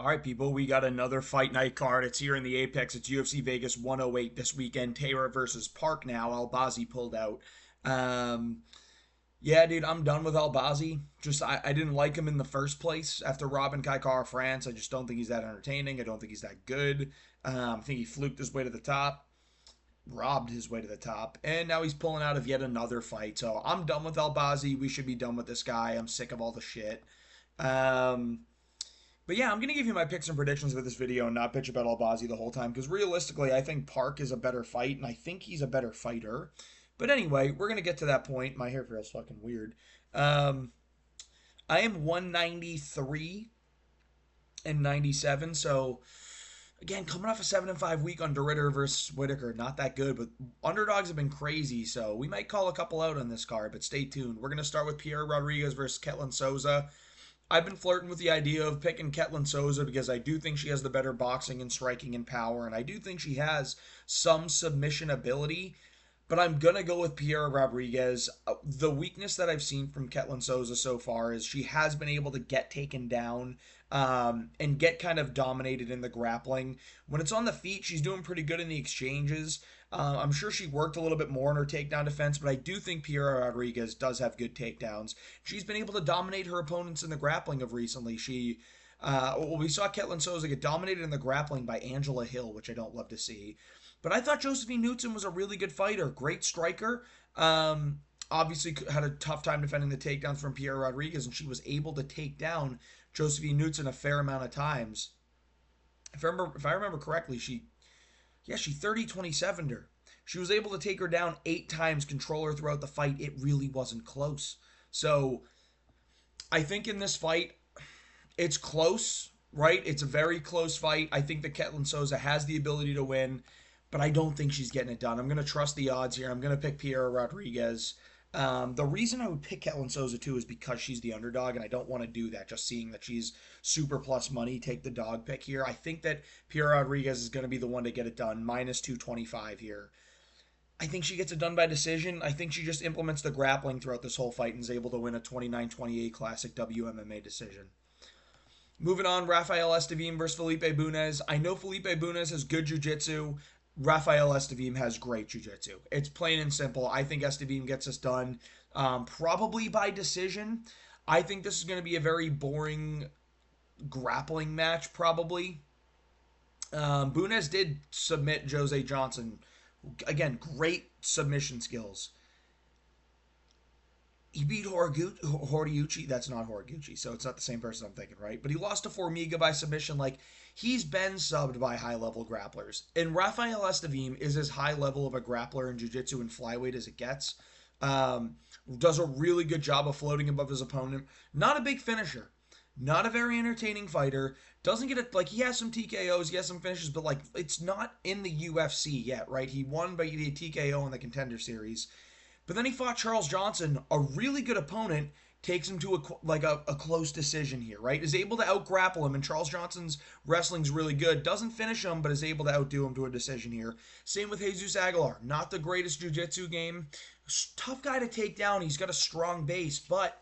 All right, people, we got another fight night card. It's here in the Apex. It's UFC Vegas 108 this weekend. Taylor versus Park now. Albazi pulled out. Um, yeah, dude, I'm done with Albazi. I didn't like him in the first place after robbing Kaikara France. I just don't think he's that entertaining. I don't think he's that good. I think he fluked his way to the top, robbed his way to the top, and now he's pulling out of yet another fight. So I'm done with Albazi. We should be done with this guy. I'm sick of all the shit. Um, but yeah, I'm going to give you my picks and predictions for this video and not bitch about Albazi the whole time because realistically, I think Park is a better fight and I think he's a better fighter. But anyway, we're going to get to that point. My hair feels fucking weird. Um, I am 193 and 97. So again, coming off a 7-5 week on DeRitter versus Whitaker, not that good, but underdogs have been crazy. So we might call a couple out on this card, but stay tuned. We're going to start with Pierre Rodriguez versus Ketlin Souza. I've been flirting with the idea of picking Ketlin Souza because I do think she has the better boxing and striking and power, and I do think she has some submission ability. But I'm going to go with Pierre Rodriguez. The weakness that I've seen from Ketlin Souza so far is she has been able to get taken down and get kind of dominated in the grappling. When it's on the feet, she's doing pretty good in the exchanges. I'm sure she worked a little bit more in her takedown defense, but I do think Pierre Rodriguez does have good takedowns. She's been able to dominate her opponents in the grappling of recently. We saw Ketlin Souza get dominated in the grappling by Angela Hill, which I don't love to see. But I thought Josephine Knudsen was a really good fighter, great striker. Obviously had a tough time defending the takedowns from Pierre Rodriguez, and she was able to take down Josephine Knudsen a fair amount of times. If I remember correctly, she 30-27'd her. She was able to take her down 8 times, control her throughout the fight. It really wasn't close. So I think in this fight, it's close, right? It's a very close fight. I think that Ketlin Souza has the ability to win, but I don't think she's getting it done. I'm going to trust the odds here. I'm going to pick Pierre Rodriguez. The reason I would pick Ketlin Souza too is because she's the underdog, and I don't want to do that. Just seeing that she's super plus money, take the dog pick here. I think that Pierre Rodriguez is going to be the one to get it done. Minus 225 here. I think she gets it done by decision. I think she just implements the grappling throughout this whole fight and is able to win a 29-28 classic WMMA decision. Moving on, Rafael Estevam versus Felipe Bunez. I know Felipe Bunez has good jiu-jitsu. Rafael Estevam has great jiu-jitsu. It's plain and simple. I think Estevam gets this done probably by decision. I think this is going to be a very boring grappling match, probably. Bunez did submit Jose Johnson. Again, great submission skills. He beat Horiguchi. That's not Horiguchi, so it's not the same person I'm thinking, right? But he lost to Formiga by submission. Like, he's been subbed by high-level grapplers. And Rafael Estevam is as high level of a grappler in jiu-jitsu and flyweight as it gets. Does a really good job of floating above his opponent. Not a big finisher. Not a very entertaining fighter. Doesn't get it, like, he has some TKOs, he has some finishes, but, like, it's not in the UFC yet, right? He won by the TKO in the Contender Series. But then he fought Charles Johnson, a really good opponent, takes him to a close decision here, right? Is able to out-grapple him, and Charles Johnson's wrestling's really good. Doesn't finish him, but is able to outdo him to a decision here. Same with Jesus Aguilar. Not the greatest jiu-jitsu game. Tough guy to take down. He's got a strong base, but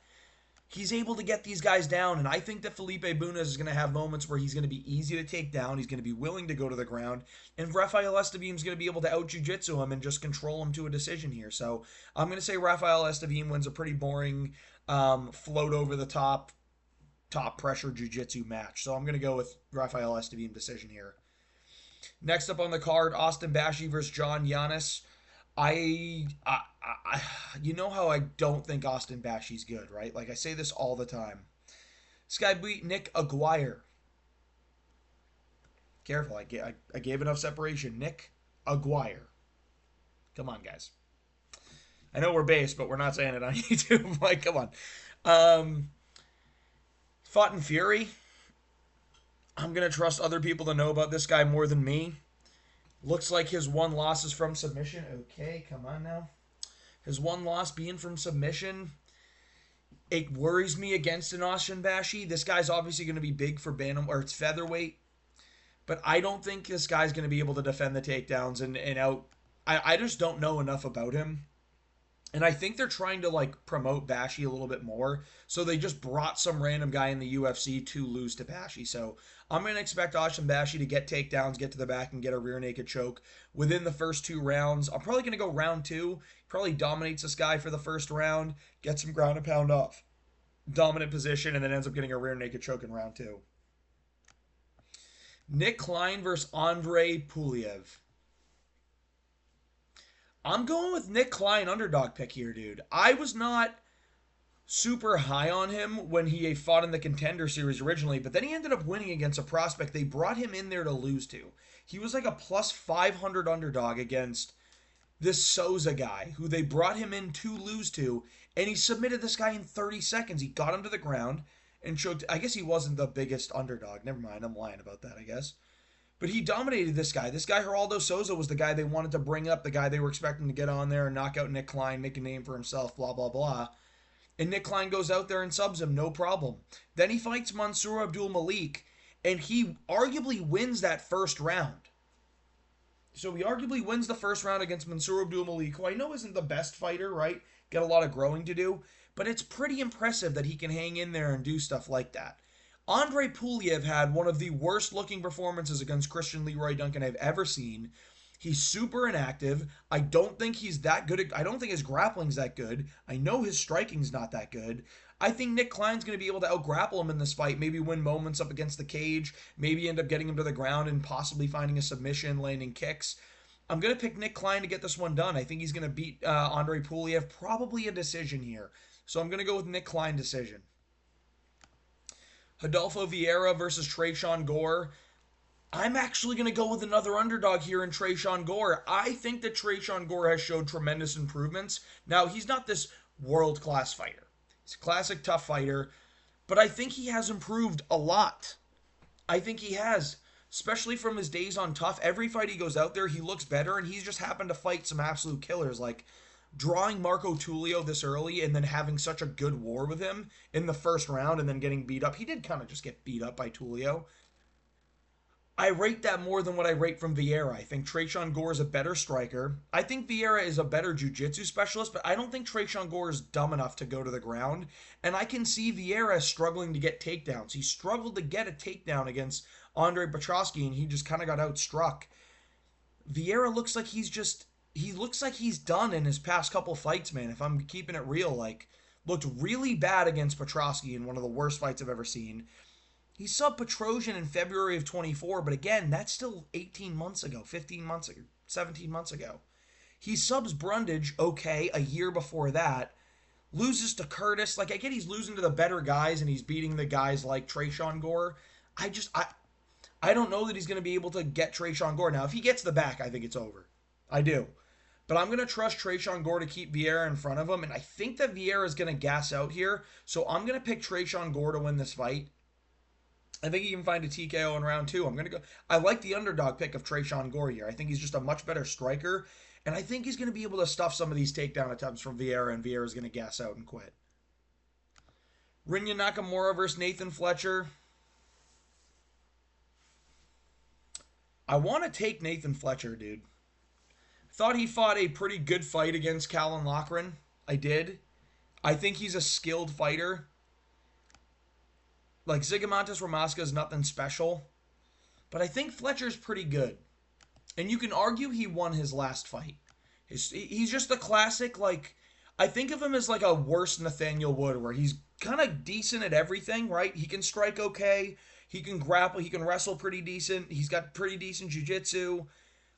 he's able to get these guys down, and I think that Felipe Bunez is going to have moments where he's going to be easy to take down. He's going to be willing to go to the ground, and Rafael Estevam is going to be able to out-jiu-jitsu him and just control him to a decision here. So I'm going to say Rafael Estevam wins a pretty boring float over the top pressure jiu-jitsu match. So I'm going to go with Rafael Estevam decision here. Next up on the card, Austin Bashi versus John Yanis. You know how I don't think Austin Bashi's good, right? Like, I say this all the time. This guy beat Nick Aguirre. Careful, I gave enough separation. Nick Aguirre. Come on, guys. I know we're based, but we're not saying it on YouTube. Like, come on. Fought in Fury. I'm going to trust other people to know about this guy more than me. Looks like his one loss is from submission. Okay, come on now. His one loss being from submission. It worries me against an Austin Bashi. This guy's obviously going to be big for Bantam, or it's featherweight. But I don't think this guy's going to be able to defend the takedowns and out. I just don't know enough about him. And I think they're trying to like promote Bashi a little bit more. So they just brought some random guy in the UFC to lose to Bashi. So I'm going to expect Austin Bashi to get takedowns, get to the back, and get a rear naked choke within the first 2 rounds. I'm probably going to go round two. Probably dominates this guy for the first round, gets some ground and pound off. Dominant position, and then ends up getting a rear naked choke in round two. Nick Klein versus Andre Puliev. I'm going with Nick Klein underdog pick here, dude. I was not super high on him when he fought in the Contender Series originally, but then he ended up winning against a prospect they brought him in there to lose to. He was like a plus 500 underdog against this Souza guy who they brought him in to lose to, and he submitted this guy in 30 seconds. He got him to the ground and choked. I guess he wasn't the biggest underdog. Never mind, I'm lying about that, I guess. But he dominated this guy. This guy, Geraldo Souza, was the guy they wanted to bring up, the guy they were expecting to get on there and knock out Nick Klein, make a name for himself, blah, blah, blah. And Nick Klein goes out there and subs him, no problem. Then he fights Mansour Abdul Malik, and he arguably wins that first round. So he arguably wins the first round against Mansour Abdul Malik, who I know isn't the best fighter, right? Got a lot of growing to do. But it's pretty impressive that he can hang in there and do stuff like that. Andre Puliev had one of the worst looking performances against Christian Leroy Duncan I've ever seen. He's super inactive. I don't think he's that good. I don't think his grappling's that good. I know his striking's not that good. I think Nick Klein's going to be able to out-grapple him in this fight, maybe win moments up against the cage, maybe end up getting him to the ground and possibly finding a submission, landing kicks. I'm going to pick Nick Klein to get this one done. I think he's going to beat Andre Puliev, probably a decision here. So I'm going to go with Nick Klein decision. Rodolfo Vieira versus Tresean Gore. I'm actually going to go with another underdog here in Tresean Gore. I think that Tresean Gore has showed tremendous improvements. Now, he's not this world-class fighter. He's a classic tough fighter, but I think he has improved a lot. I think he has, especially from his days on Tough. Every fight he goes out there, he looks better, and he's just happened to fight some absolute killers, like drawing Marco Tulio this early and then having such a good war with him in the first round and then getting beat up. He did kind of just get beat up by Tulio. I rate that more than what I rate from Vieira. I think Tresean Gore is a better striker. I think Vieira is a better jiu-jitsu specialist, but I don't think Tresean Gore is dumb enough to go to the ground. And I can see Vieira struggling to get takedowns. He struggled to get a takedown against Andre Petroski, and he just kind of got outstruck. Vieira looks like he looks like he's done in his past couple fights, man. If I'm keeping it real, like, looked really bad against Petroski in one of the worst fights I've ever seen. He subbed Petrosian in February of 24, but again, that's still 18 months ago, 15 months ago, 17 months ago. He subs Brundage, okay, a year before that. Loses to Curtis. Like, I get he's losing to the better guys and he's beating the guys like Tresean Gore. I don't know that he's going to be able to get Tresean Gore. Now, if he gets the back, I think it's over. I do. But I'm going to trust Tresean Gore to keep Vieira in front of him, and I think that Vieira is going to gas out here, so I'm going to pick Tresean Gore to win this fight. I think he can find a TKO in round two. I like the underdog pick of Tresean Gore here. I think he's just a much better striker, and I think he's going to be able to stuff some of these takedown attempts from Vieira, and Vieira's going to gas out and quit. Rinya Nakamura versus Nathan Fletcher. I want to take Nathan Fletcher, dude. Thought he fought a pretty good fight against Callan Loughran. I did. I think he's a skilled fighter. Like, Zigomatis Ramaska is nothing special. But I think Fletcher's pretty good. And you can argue he won his last fight. He's just a classic, like, I think of him as like a worse Nathaniel Wood, where he's kind of decent at everything, right? He can strike okay. He can grapple. He can wrestle pretty decent. He's got pretty decent jiu-jitsu.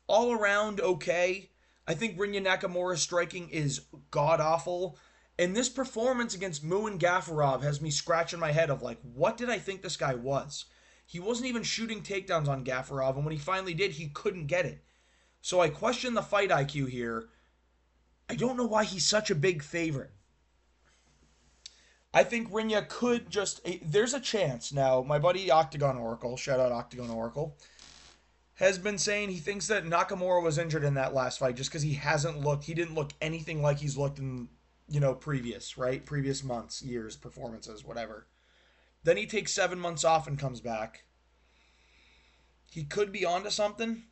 All around okay. I think Rinya Nakamura's striking is god-awful. And this performance against Muin Gafarov has me scratching my head of like, what did I think this guy was? He wasn't even shooting takedowns on Gafarov, and when he finally did, he couldn't get it. So I question the fight IQ here. I don't know why he's such a big favorite. I think Rinya could just... There's a chance. Now, my buddy Octagon Oracle, shout out Octagon Oracle, has been saying he thinks that Nakamura was injured in that last fight just because he didn't look anything like he's looked in, previous months, years, performances, whatever. Then he takes 7 months off and comes back. He could be onto something.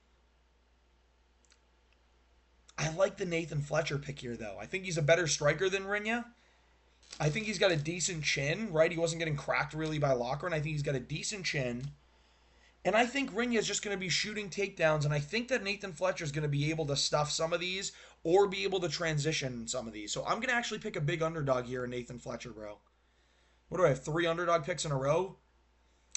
I like the Nathan Fletcher pick here, though. I think he's a better striker than Rinya. I think he's got a decent chin, right? He wasn't getting cracked really by Locker, and I think he's got a decent chin. And I think Rinya is just going to be shooting takedowns, and I think that Nathan Fletcher is going to be able to stuff some of these or be able to transition some of these. So I'm going to actually pick a big underdog here in Nathan Fletcher, bro. What do I have? 3 underdog picks in a row?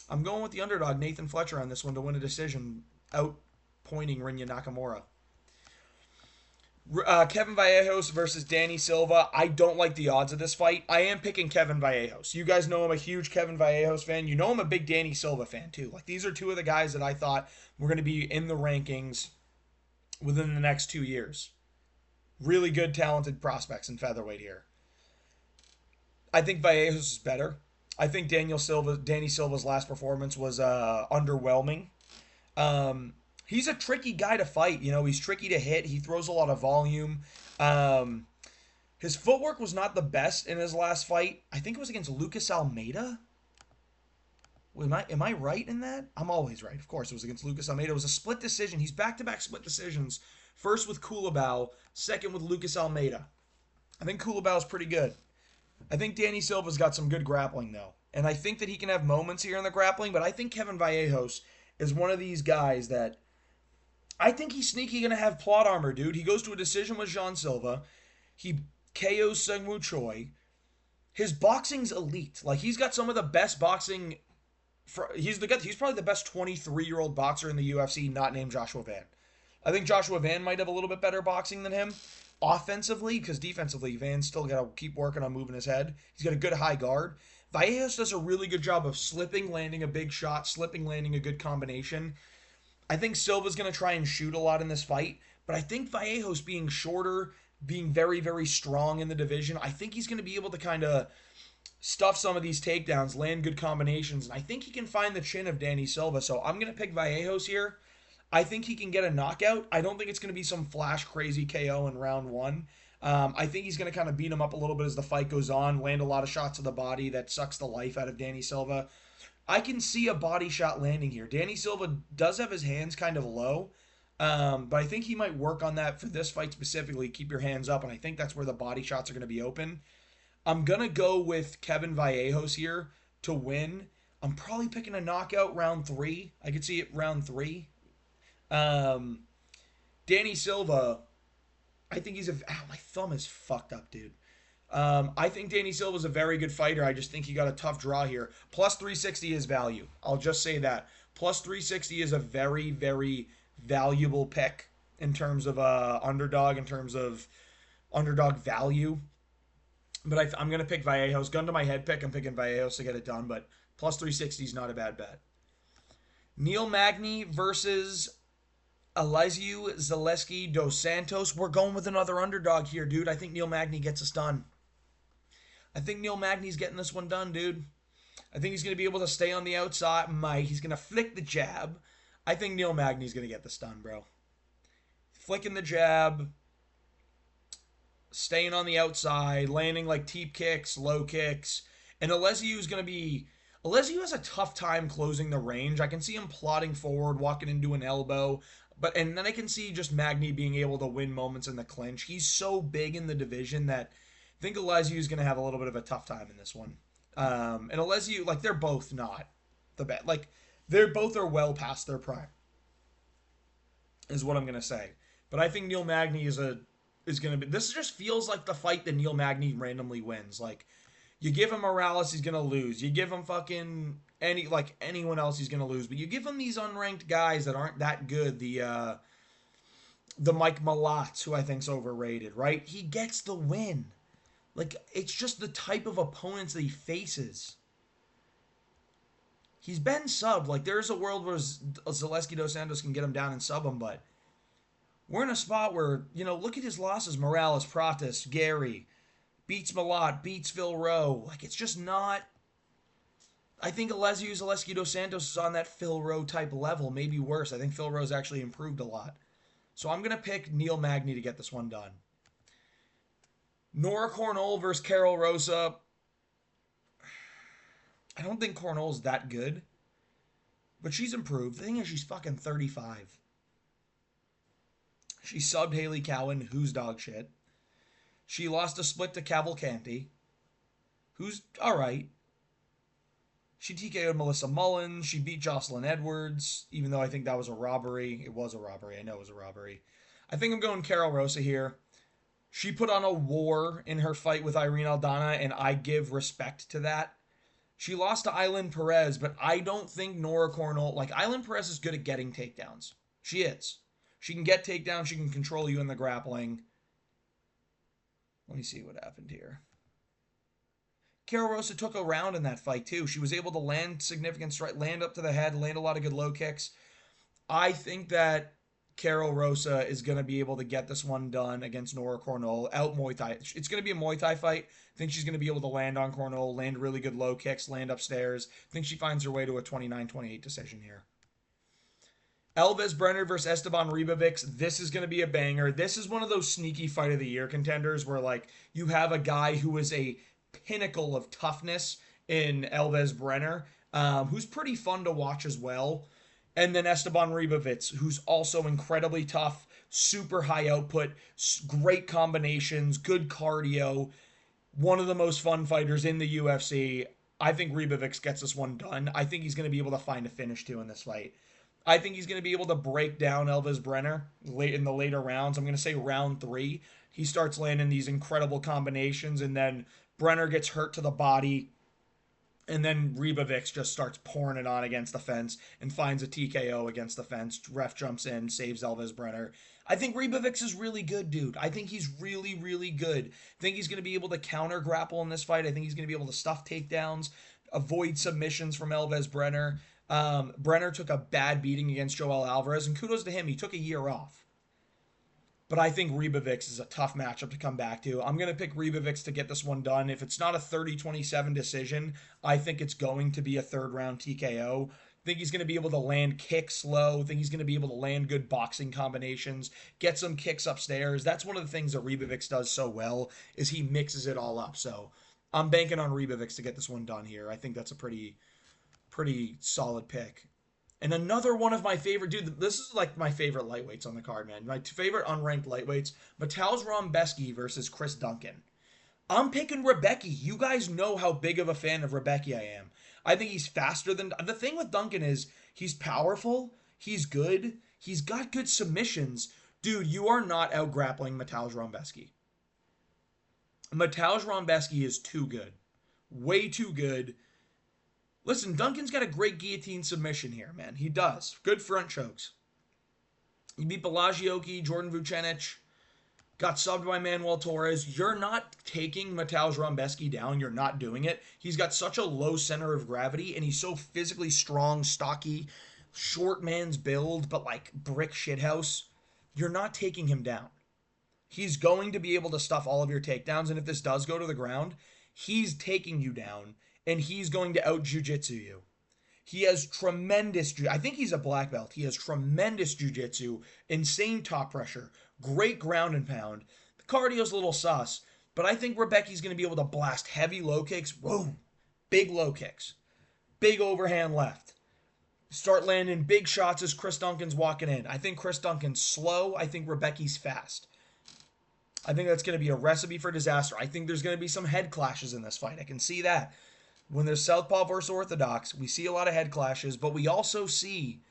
I'm going with the underdog, Nathan Fletcher, on this one to win a decision, outpointing Rinya Nakamura. Kevin Vallejos versus Danny Silva. I don't like the odds of this fight. I am picking Kevin Vallejos. You guys know I'm a huge Kevin Vallejos fan. You know I'm a big Danny Silva fan too. Like, these are two of the guys that I thought were going to be in the rankings within the next 2 years. Really good, talented prospects in featherweight here. I think Vallejos is better. I think Danny Silva's last performance was underwhelming. He's a tricky guy to fight. You know, he's tricky to hit. He throws a lot of volume. His footwork was not the best in his last fight. I think it was against Lucas Almeida. Am I right in that? I'm always right. Of course, it was against Lucas Almeida. It was a split decision. He's back-to-back split decisions. First with Culibao, second with Lucas Almeida. I think Culibao is pretty good. I think Danny Silva's got some good grappling, though. And I think that he can have moments here in the grappling, but I think Kevin Vallejos is one of these guys that I think he's sneaky going to have plot armor, dude. He goes to a decision with Jean Silva. He KOs Seungwoo Choi. His boxing's elite. Like, he's got some of the best boxing. He's probably the best 23-year-old boxer in the UFC, not named Joshua Van. I think Joshua Van might have a little bit better boxing than him offensively, because defensively, Van's still got to keep working on moving his head. He's got a good high guard. Vallejos does a really good job of slipping, landing a big shot, slipping, landing a good combination. I think Silva's going to try and shoot a lot in this fight, but I think Vallejos being shorter, being very, very strong in the division, I think he's going to be able to kind of stuff some of these takedowns, land good combinations, and I think he can find the chin of Danny Silva, so I'm going to pick Vallejos here. I think he can get a knockout. I don't think it's going to be some flash crazy KO in round 1. I think he's going to kind of beat him up a little bit as the fight goes on, land a lot of shots to the body that sucks the life out of Danny Silva. I can see a body shot landing here. Danny Silva does have his hands kind of low, but I think he might work on that for this fight specifically. Keep your hands up, and I think that's where the body shots are going to be open. I'm going to go with Kevin Vallejos here to win. I'm probably picking a knockout round 3. I could see it round 3. Danny Silva, I think he's my thumb is fucked up, dude. I think Danny Silva's a very good fighter. I just think he got a tough draw here. Plus 360 is value. I'll just say that. Plus 360 is a very, very valuable pick in terms of underdog, in terms of underdog value. But I'm going to pick Vallejos. Gun to my head pick, I'm picking Vallejos to get it done. But plus 360 is not a bad bet. Neil Magny versus Alexiu Zaleski dos Santos. We're going with another underdog here, dude. I think Neil Magny gets us done. I think Neil Magny's getting this one done, dude. I think he's going to be able to stay on the outside. He's going to flick the jab. I think Neil Magny's going to get this done, bro. Flicking the jab, staying on the outside, landing like teep kicks, low kicks. And Alexiu has a tough time closing the range. I can see him plodding forward, walking into an elbow. And then I can see just Magny being able to win moments in the clinch. He's so big in the division that I think Alexiu is going to have a little bit of a tough time in this one. And Alexiu, like, they're both not the best. Like, they're both are well past their prime, is what I'm going to say. But I think Neil Magny is going to be... This just feels like the fight that Neil Magny randomly wins. Like, you give him Morales, he's going to lose. You give him fucking... anyone else, he's going to lose. But you give him these unranked guys that aren't that good. The Mike Malotz, who I think's overrated, right? He gets the win. Like, it's just the type of opponents that he faces. He's been subbed. Like, there's a world where Zaleski dos Santos can get him down and sub him, but we're in a spot where, look at his losses. Morales, Pratis, Gary, beats Malott, beats Phil Rowe. Like, it's just not... I think Zaleski dos Santos is on that Phil Rowe type level, maybe worse. I think Phil Rowe's actually improved a lot. So I'm going to pick Neil Magny to get this one done. Nora Cornell versus Carol Rosa. I don't think Cornell's that good, but she's improved. The thing is, she's fucking 35. She subbed Haley Cowan, who's dog shit. She lost a split to Cavalcanti, who's all right. She TKO'd Melissa Mullins. She beat Jocelyn Edwards, even though I think that was a robbery. It was a robbery. I know it was a robbery. I think I'm going Carol Rosa here. She put on a war in her fight with Irene Aldana, and I give respect to that. She lost to Aylin Perez, but I don't think Nora Cornell, like Aylin Perez is good at getting takedowns. She is. She can get takedowns. She can control you in the grappling. Let me see what happened here. Carol Rosa took a round in that fight too. She was able to land significant strike, land up to the head, land a lot of good low kicks. I think that Carol Rosa is going to be able to get this one done against Nora Cornell out Muay Thai. It's going to be a Muay Thai fight. I think she's going to be able to land on Cornell, land really good low kicks, land upstairs. I think she finds her way to a 29-28 decision here. Elvis Brenner versus Esteban Ribovics. This is going to be a banger. This is one of those sneaky fight of the year contenders where like you have a guy who is a pinnacle of toughness in Elvis Brenner, who's pretty fun to watch as well. And then Esteban Ribovics, who's also incredibly tough, super high output, great combinations, good cardio, one of the most fun fighters in the UFC. I think Ribovics gets this one done. I think he's going to be able to find a finish too in this fight. I think he's going to be able to break down Elvis Brenner late in the later rounds. I'm going to say round 3. He starts landing these incredible combinations, and then Brenner gets hurt to the body, and then Ribovics just starts pouring it on against the fence and finds a TKO against the fence. Ref jumps in, saves Elvis Brenner. I think Ribovics is really good, dude. I think he's really, really good. I think he's going to be able to counter grapple in this fight. I think he's going to be able to stuff takedowns, avoid submissions from Elvis Brenner. Brenner took a bad beating against Joel Alvarez, and kudos to him. He took a year off. But I think Ribovics is a tough matchup to come back to. I'm going to pick Ribovics to get this one done. If it's not a 30-27 decision, I think it's going to be a third-round TKO. I think he's going to be able to land kicks low. I think he's going to be able to land good boxing combinations, get some kicks upstairs. That's one of the things that Ribovics does so well, is he mixes it all up. So I'm banking on Ribovics to get this one done here. I think that's a pretty solid pick. And another one of my favorite, dude, this is like my favorite lightweights on the card, man. My favorite unranked lightweights, Mateusz Rebecki versus Chris Duncan. I'm picking Rebecki. You guys know how big of a fan of Rebecki I am. I think he's faster than, the thing with Duncan is he's powerful, he's good, he's got good submissions. Dude, you are not out grappling Mateusz Rebecki. Mateusz Rebecki is too good. Way too good. Listen, Duncan's got a great guillotine submission here, man. He does. Good front chokes. He beat Belagioki, Jordan Vucenic, got subbed by Manuel Torres. You're not taking Mateusz Rebecki down. You're not doing it. He's got such a low center of gravity, and he's so physically strong, stocky, short man's build, but like brick shithouse. You're not taking him down. He's going to be able to stuff all of your takedowns, and if this does go to the ground, he's taking you down, and he's going to out jiu-jitsu you. He has tremendous, I think he's a black belt. He has tremendous jiu-jitsu, insane top pressure, great ground and pound. The cardio's a little sus, but I think Rebecki's going to be able to blast heavy low kicks. Boom. Big low kicks. Big overhand left. Start landing big shots as Chris Duncan's walking in. I think Chris Duncan's slow. I think Rebecki's fast. I think that's going to be a recipe for disaster. I think there's going to be some head clashes in this fight. I can see that. When there's Southpaw versus Orthodox, we see a lot of head clashes, but we also see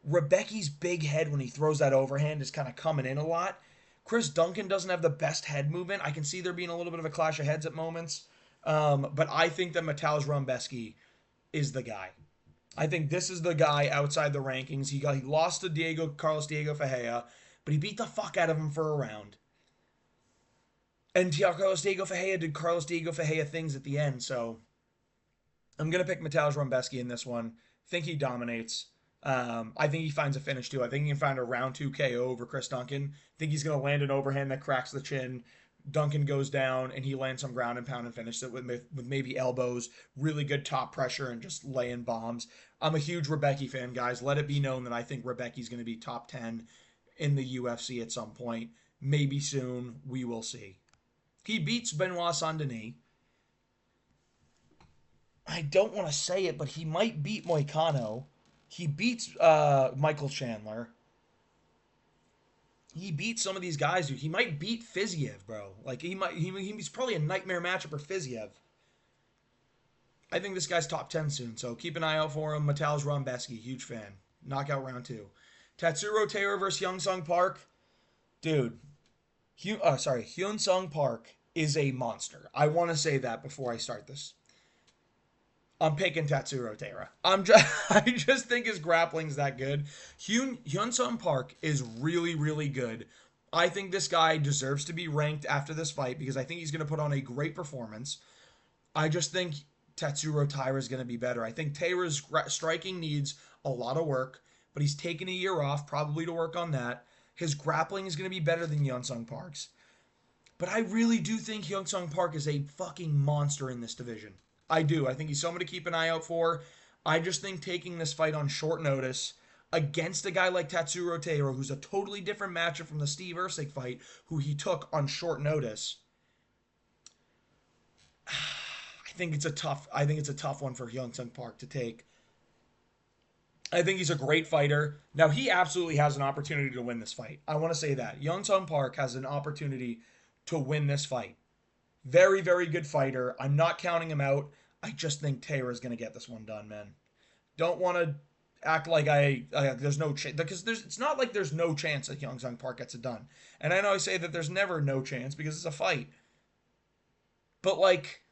Rebecki's big head when he throws that overhand is kind of coming in a lot. Chris Duncan doesn't have the best head movement. I can see there being a little bit of a clash of heads at moments. But I think that Mateusz Rebecki is the guy. I think this is the guy outside the rankings. He lost to Carlos Diego Ferreira, but he beat the fuck out of him for a round. And Carlos Diego Ferreira did Carlos Diego Ferreira things at the end, so I'm going to pick Mateusz Rebecki in this one. Think he dominates. I think he finds a finish, too. I think he can find a round 2 KO over Chris Duncan. I think he's going to land an overhand that cracks the chin. Duncan goes down, and he lands some ground and pound and finishes it with maybe elbows, really good top pressure, and just laying bombs. I'm a huge Rebecki fan, guys. Let it be known that I think Rebecki's going to be top 10 in the UFC at some point. Maybe soon. We will see. He beats Benoit Saint-Denis. I don't want to say it, but he might beat Moicano. He beats Michael Chandler. he beat some of these guys, dude. He might beat Fiziev, bro. Like he's probably a nightmare matchup for Fiziev. I think this guy's top 10 soon, so keep an eye out for him. Mateusz Rombeski, huge fan. Knockout round 2. Tatsuro Taira versus Hyun Sung Park. Dude, Hyun Sung Park is a monster. I want to say that before I start this. I'm picking Tatsuro Taira. I just think his grappling's that good. Hyun Sung Park is really, really good. I think this guy deserves to be ranked after this fight because I think he's going to put on a great performance. I just think Tatsuro Taira is going to be better. I think Taira's striking needs a lot of work, but he's taken a year off probably to work on that. His grappling is going to be better than Hyun Sung Park's. But I really do think Hyun Sung Park is a fucking monster in this division. I do. I think he's someone to keep an eye out for. I just think taking this fight on short notice against a guy like Tatsuro Taira, who's a totally different matchup from the Steve Erceg fight, who he took on short notice. I think it's a tough one for Hyun Sung Park to take. I think he's a great fighter. Now, he absolutely has an opportunity to win this fight. I want to say that. Hyun Sung Park has an opportunity to win this fight. Very, very good fighter. I'm not counting him out. I just think Taylor is going to get this one done, man. Don't want to act like there's no chance, because it's not like there's no chance that Hyun Sung Park gets it done. And I know I say that there's never no chance because it's a fight. But like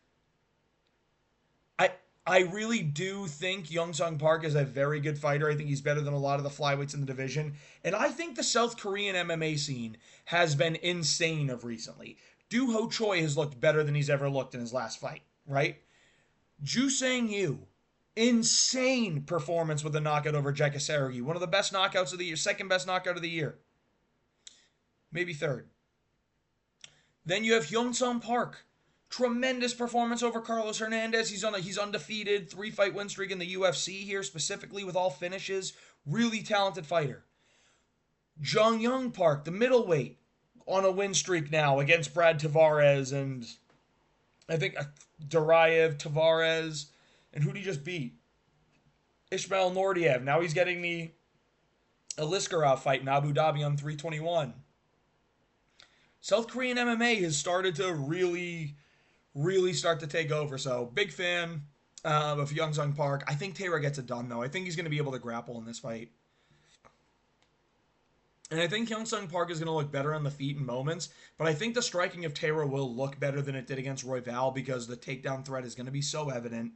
I I really do think Hyun Sung Park is a very good fighter. I think he's better than a lot of the flyweights in the division. And I think the South Korean MMA scene has been insane of recently. Do Ho Choi has looked better than he's ever looked in his last fight, right? Ju Sang Yu, insane performance with a knockout over Jeka Sergi. One of the best knockouts of the year, second best knockout of the year. Maybe third. Then you have Hyun Sung Park. Tremendous performance over Carlos Hernandez. He's undefeated, 3-fight win streak in the UFC here, specifically with all finishes. Really talented fighter. Jung Young Park, the middleweight, on a win streak now against Brad Tavares and I think Duraev, Tavares, and who did he just beat? Ismail Nordiev. Now he's getting the Aliskerov fight in Abu Dhabi on 321. South Korean MMA has started to really start to take over. So big fan of Hyun Sung Park. I think Taylor gets it done though. I think he's going to be able to grapple in this fight. And I think Hyun Sung Park is going to look better on the feet in moments, but I think the striking of Taylor will look better than it did against Royval because the takedown threat is going to be so evident,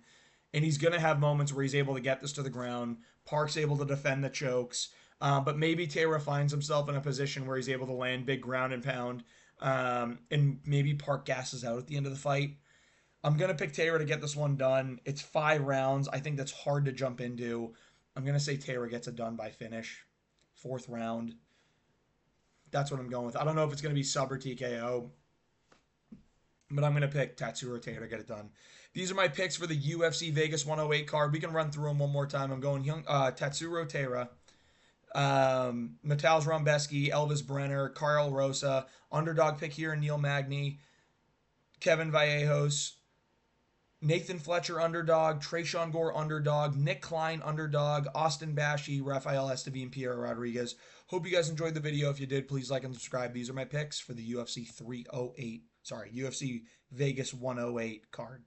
and he's going to have moments where he's able to get this to the ground. Park's able to defend the chokes, but maybe Taylor finds himself in a position where he's able to land big ground and pound, and maybe Park gasses out at the end of the fight. I'm going to pick Taylor to get this one done. It's 5 rounds. I think that's hard to jump into. I'm going to say Taylor gets it done by finish. 4th round. That's what I'm going with. I don't know if it's going to be sub or TKO, but I'm going to pick Tatsuro Taira to get it done. These are my picks for the UFC Vegas 108 card. We can run through them one more time. I'm going Tatsuro Taira, Mateusz Rombeski, Elvis Brenner, Carl Rosa, underdog pick here, Neil Magny, Kevin Vallejos, Nathan Fletcher underdog, Tresean Gore underdog, Nick Klein underdog, Austin Bashi, Rafael Estevin, and Piero Rodriguez. Hope you guys enjoyed the video. If you did, please like and subscribe. These are my picks for the UFC 308, UFC Vegas 108 card.